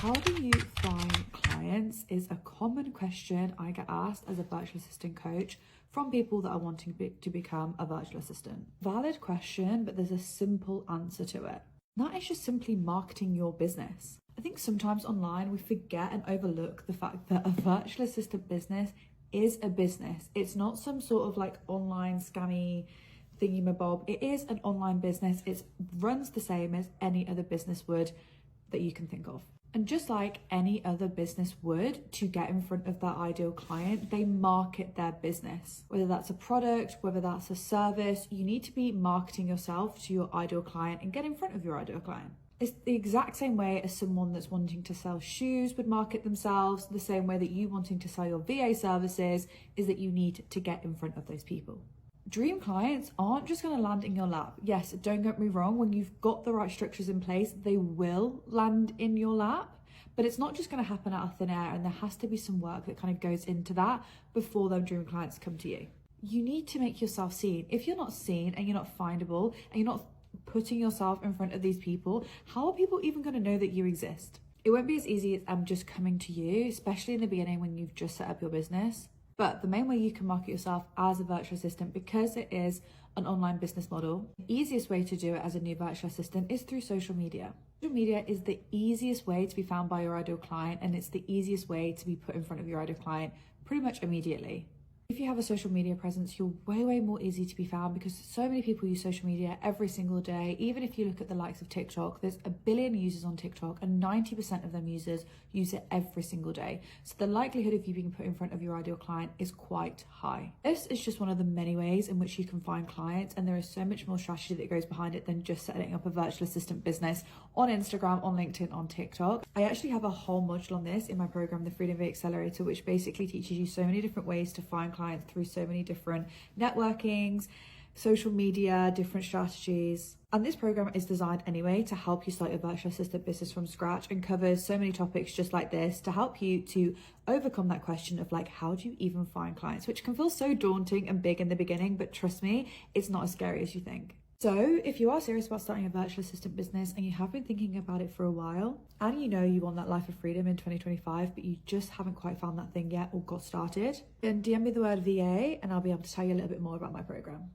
How do you find clients is a common question I get asked as a virtual assistant coach from people that are wanting to become a virtual assistant. Valid question, but there's a simple answer to it. That is just simply marketing your business. I think sometimes online we forget and overlook the fact that a virtual assistant business is a business. It's not some sort of like online scammy thingy-mabob. It is an online business. It runs the same as any other business would that you can think of. And just like any other business would, to get in front of their ideal client, they market their business. Whether that's a product, whether that's a service, you need to be marketing yourself to your ideal client and get in front of your ideal client. It's the exact same way as someone that's wanting to sell shoes would market themselves, the same way that you wanting to sell your VA services is that you need to get in front of those people. Dream clients aren't just going to land in your lap. Yes, don't get me wrong, when you've got the right structures in place, they will land in your lap, but it's not just going to happen out of thin air, and there has to be some work that kind of goes into that before those dream clients come to you. You need to make yourself seen. If you're not seen and you're not findable and you're not putting yourself in front of these people, how are people even going to know that you exist? It won't be as easy as I'm just coming to you, especially in the beginning when you've just set up your business. But the main way you can market yourself as a virtual assistant, because it is an online business model, the easiest way to do it as a new virtual assistant is through social media. Social media is the easiest way to be found by your ideal client, and it's the easiest way to be put in front of your ideal client pretty much immediately. If you have a social media presence, you're way more easy to be found because so many people use social media every single day. Even if you look at the likes of TikTok, there's 1 billion users on TikTok and 90% of them users use it every single day. So the likelihood of you being put in front of your ideal client is quite high. This is just one of the many ways in which you can find clients, and there is so much more strategy that goes behind it than just setting up a virtual assistant business on Instagram, on LinkedIn, on TikTok. I actually have a whole module on this in my program, the Freedom V Accelerator, which basically teaches you so many different ways to find clients through so many different networkings, social media, different strategies. And this program is designed anyway to help you start your virtual assistant business from scratch, and covers so many topics just like this to help you to overcome that question of like, how do you even find clients, which can feel so daunting and big in the beginning, but trust me, it's not as scary as you think. So if you are serious about starting a virtual assistant business and you have been thinking about it for a while, and you know you want that life of freedom in 2025, but you just haven't quite found that thing yet or got started, then DM me the word VA and I'll be able to tell you a little bit more about my program.